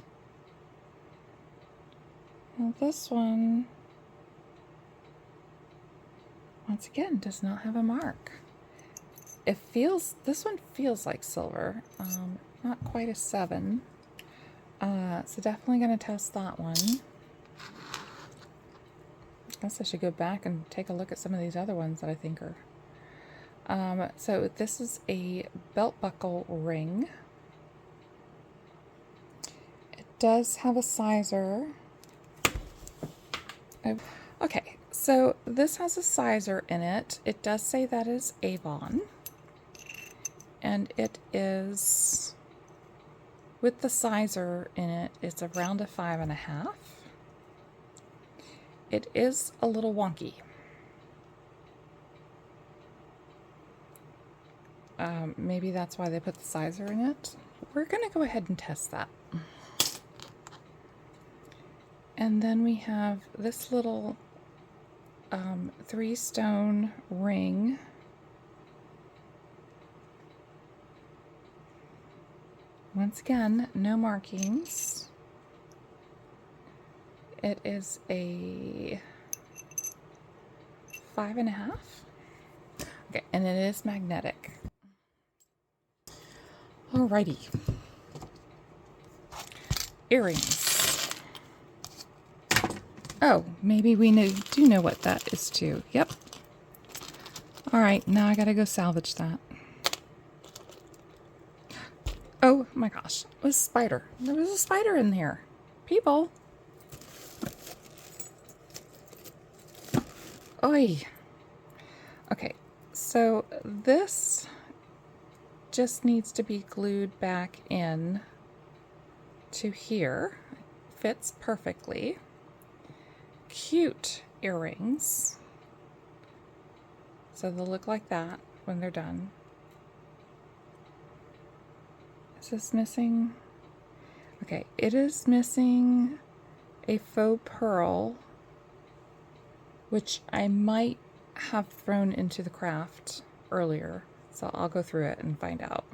And this one, once again, does not have a mark. It feels, this one feels like silver. Not quite a 7. So definitely going to test that one. I guess I should go back and take a look at some of these other ones that I think are. So this is a belt buckle ring. It does have a sizer. Okay, so this has a sizer in it. It does say that is Avon. And it is with the sizer in it, it's around a 5.5. It is a little wonky. Maybe that's why they put the sizer in it. We're gonna go ahead and test that. And then we have this little 3-stone ring. Once again, no markings. It is a 5.5. Okay, and it is magnetic. Alrighty. Earrings. Oh, maybe we do know what that is too. Yep. Alright, now I gotta go salvage that. Oh my gosh, it was a spider. There was a spider in here. People. Oi. Okay, so this just needs to be glued back in to here. Fits perfectly. Cute earrings. So they'll look like that when they're done. Is this missing? Okay, it is missing a faux pearl, which I might have thrown into the craft earlier. So I'll go through it and find out.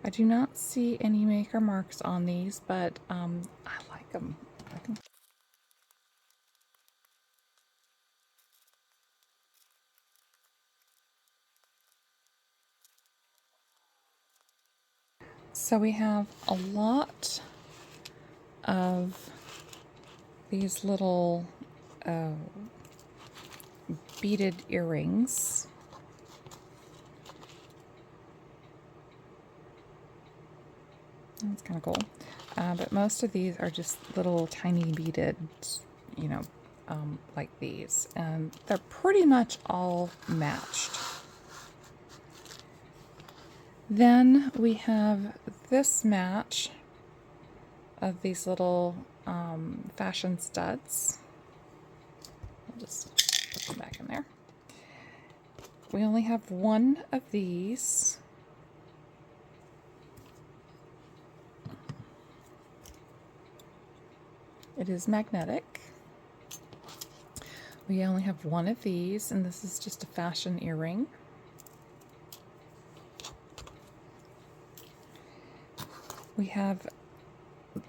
I do not see any maker marks on these, but I like them. So we have a lot of these little beaded earrings. That's kind of cool. But most of these are just little tiny beaded, you know, like these. And they're pretty much all matched. Then we have this match of these little fashion studs. I'll just put them back in there. We only have one of these. It is magnetic. We only have one of these, and this is just a fashion earring. We have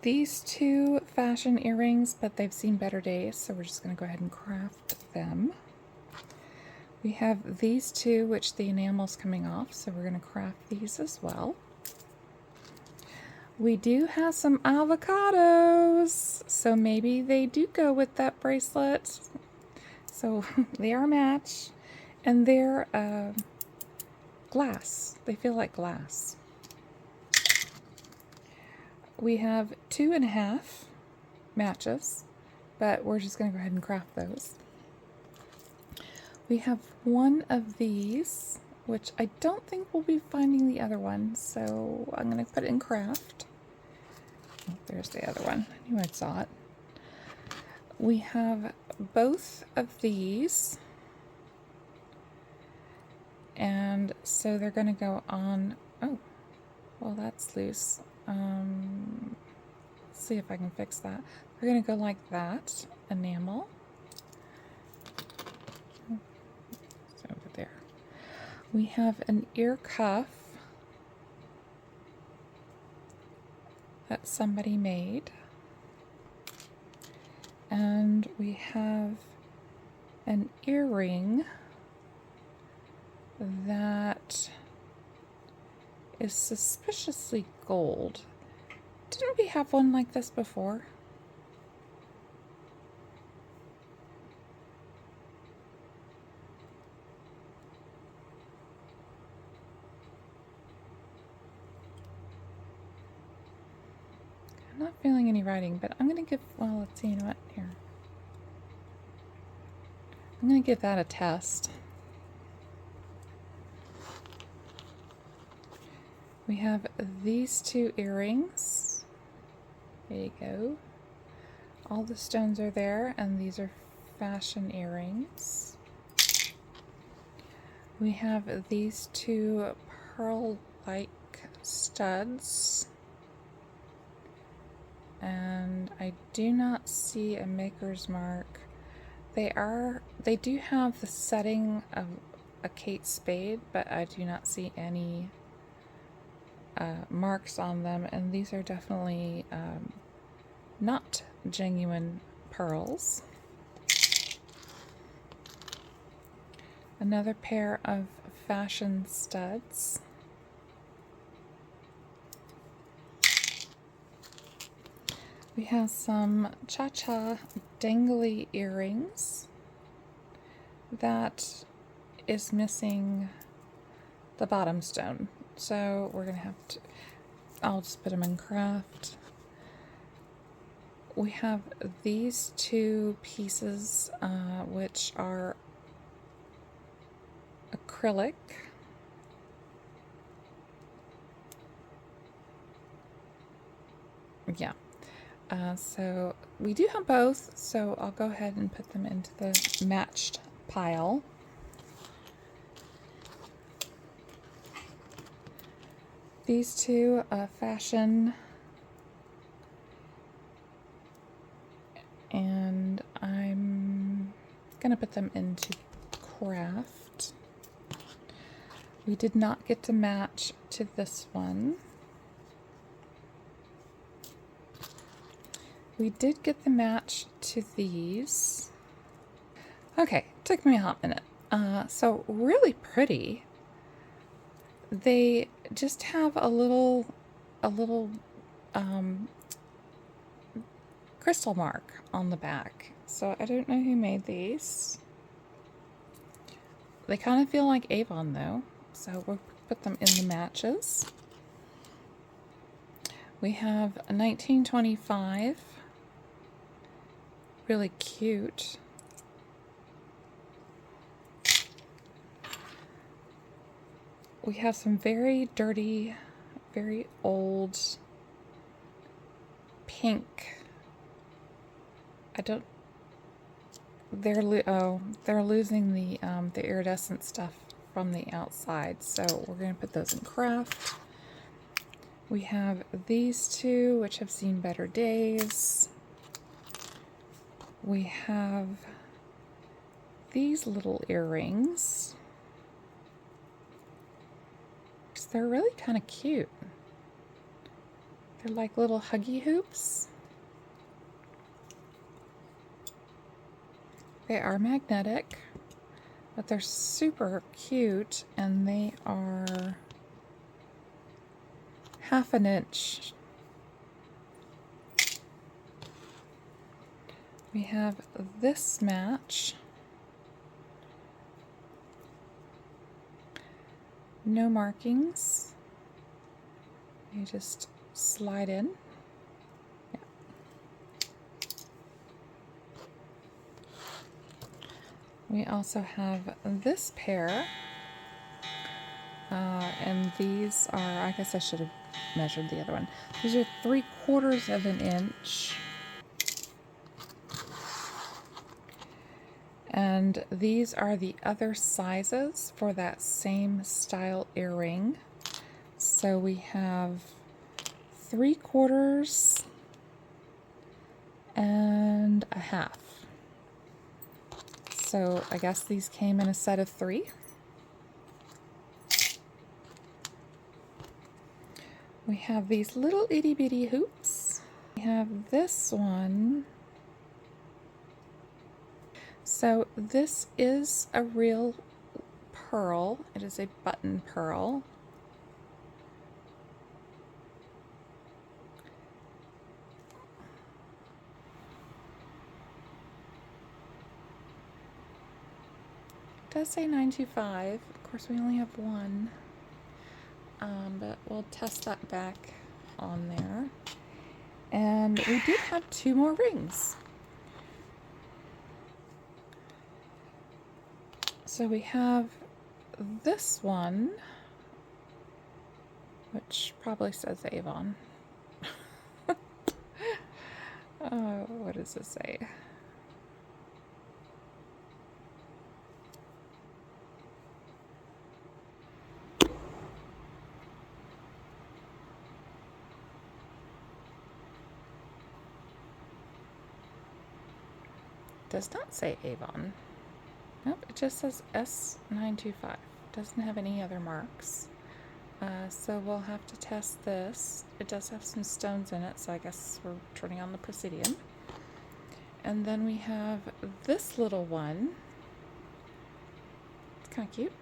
these two fashion earrings, but they've seen better days, so we're just going to go ahead and craft them. We have these two, which the enamel's coming off, so we're going to craft these as well. We do have some avocados, so maybe they do go with that bracelet. So they are a match, and they're glass. They feel like glass. We have 2.5 matches, but we're just going to go ahead and craft those. We have one of these, which I don't think we'll be finding the other one, so I'm going to put it in craft. Oh, there's the other one. I knew I saw it. We have both of these, and so they're going to go on. Oh, well, that's loose. Let's see if I can fix that. We're going to go like that, enamel. So over there. We have an ear cuff that somebody made. And we have an earring that is suspiciously gold. Didn't we have one like this before? I'm not feeling any writing, but I'm gonna give, well, let's see, you know what, here. I'm going to give that a test. We have these two earrings. There you go. All the stones are there, and these are fashion earrings. We have these two pearl-like studs. And I do not see a maker's mark. They do have the setting of a Kate Spade, but I do not see any marks on them, and these are definitely not genuine pearls. Another pair of fashion studs. We have some cha-cha dangly earrings that is missing the bottom stone. So we're going to have to, I'll just put them in craft. We have these two pieces, which are acrylic. Yeah. So we do have both, so I'll go ahead and put them into the matched pile. These two fashion, and I'm gonna put them into craft. We did not get to match to this one. We did get the match to these. Okay, took me a hot minute. So really pretty. They just have a little crystal mark on the back. So I don't know who made these. They kind of feel like Avon though, so we'll put them in the matches. We have a 1925. Really cute. We have some very dirty, very old pink. They're losing the iridescent stuff from the outside, so we're going to put those in craft. We have these two, which have seen better days. We have these little earrings. They're really kind of cute. They're like little huggy hoops. They are magnetic, but they're super cute, and they are ½ an inch. We have this match. No markings. You just slide in. Yeah. We also have this pair. And these are, I guess I should have measured the other one. These are 3/4 of an inch. And these are the other sizes for that same style earring. So we have 3/4 and a half. So I guess these came in a set of 3. We have these little itty bitty hoops. We have this one. So this is a real pearl. It is a button pearl. It does say 925. Of course, we only have one. But we'll test that back on there. And we did have 2 more rings. So we have this one, which probably says Avon. What does this say? Does not say Avon. Nope, it just says S925. Doesn't have any other marks. So we'll have to test this. It does have some stones in it, so I guess we're turning on the Presidium. And then we have this little one. It's kind of cute.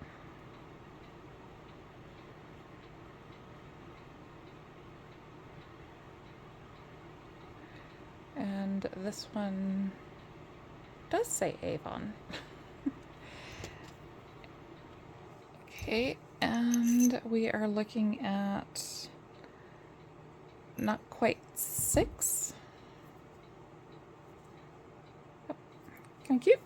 And this one does say Avon. Okay, and we are looking at not quite 6. Oh, kind of cute.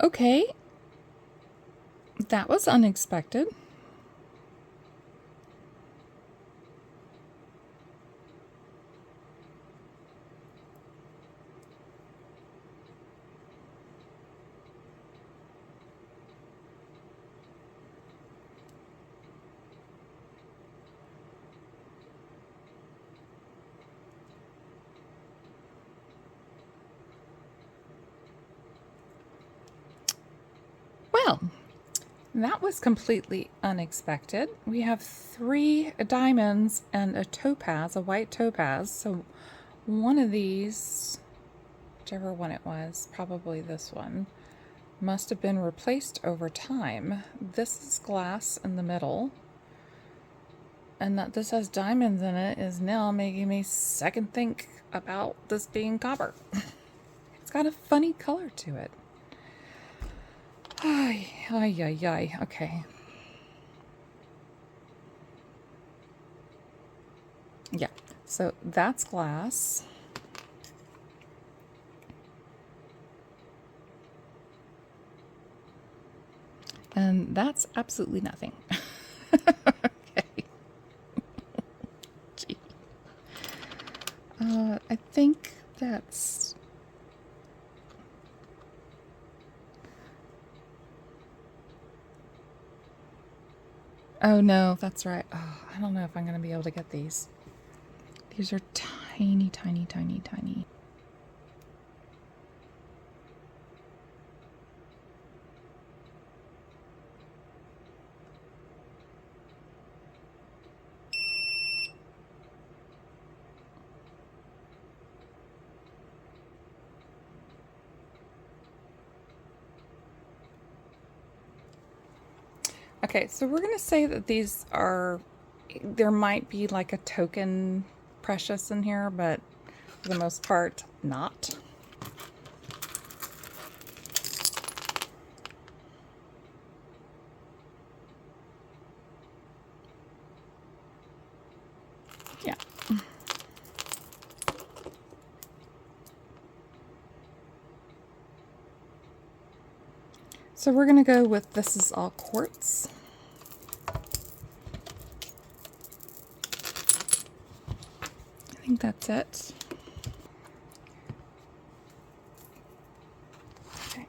Okay, that was unexpected. Well, that was completely unexpected. We have 3 diamonds and a topaz, a white topaz. So one of these, whichever one it was, probably this one, must have been replaced over time. This is glass in the middle. And that this has diamonds in it is now making me second think about this being copper. It's got a funny color to it. Ay, ay, ay, ay. Okay. Yeah, so that's glass. And that's absolutely nothing. Okay. Gee. I think that's... Oh no, that's right. Oh, I don't know if I'm going to be able to get these. These are tiny, tiny, tiny, tiny. Okay, so we're going to say that these are, there might be like a token precious in here, but for the most part, not. Yeah. So we're going to go with this is all quartz. I think that's it. Okay.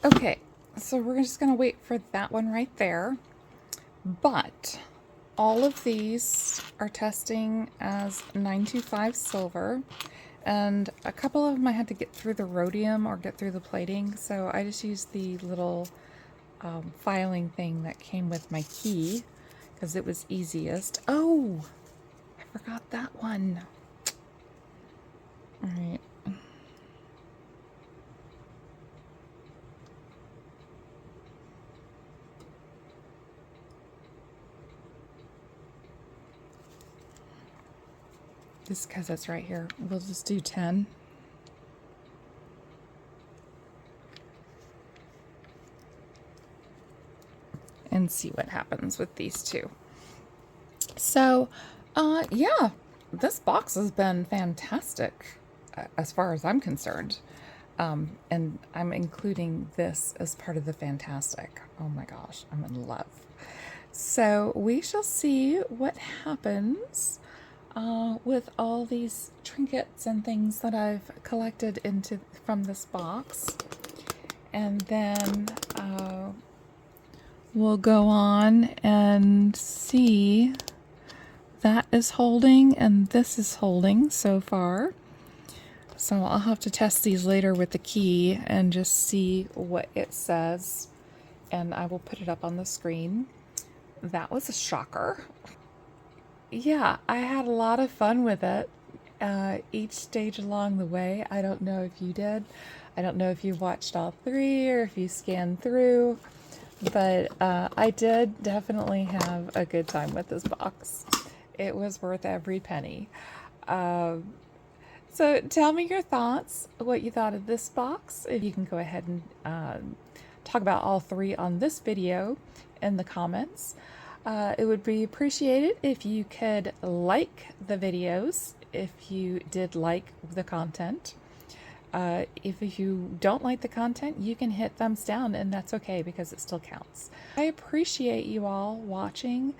Okay, so we're just going to wait for that one right there. But all of these are testing as 925 silver. And a couple of them I had to get through the rhodium or get through the plating. So I just used the little filing thing that came with my key because it was easiest. Oh, I forgot that one. All right. Just because it's right here. We'll just do 10. And see what happens with these two. So, yeah, this box has been fantastic as far as I'm concerned. And I'm including this as part of the fantastic. Oh my gosh, I'm in love. So we shall see what happens with all these trinkets and things that I've collected from this box. And then we'll go on and see that is holding and this is holding so far. So I'll have to test these later with the key and just see what it says. And I will put it up on the screen. That was a shocker. Yeah, I had a lot of fun with it each stage along the way. I don't know if you did. I don't know if you watched all three or if you scanned through. But I did definitely have a good time with this box. It was worth every penny. So tell me your thoughts, what you thought of this box. If you can go ahead and talk about all three on this video in the comments. It would be appreciated if you could like the videos, if you did like the content. If you don't like the content, you can hit thumbs down and that's okay because it still counts. I appreciate you all watching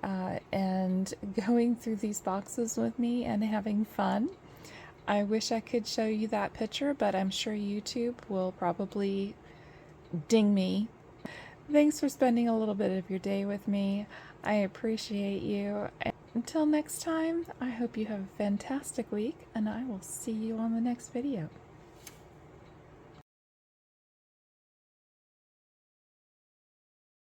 and going through these boxes with me and having fun. I wish I could show you that picture, but I'm sure YouTube will probably ding me. Thanks for spending a little bit of your day with me. I appreciate you. Until next time, I hope you have a fantastic week, and I will see you on the next video.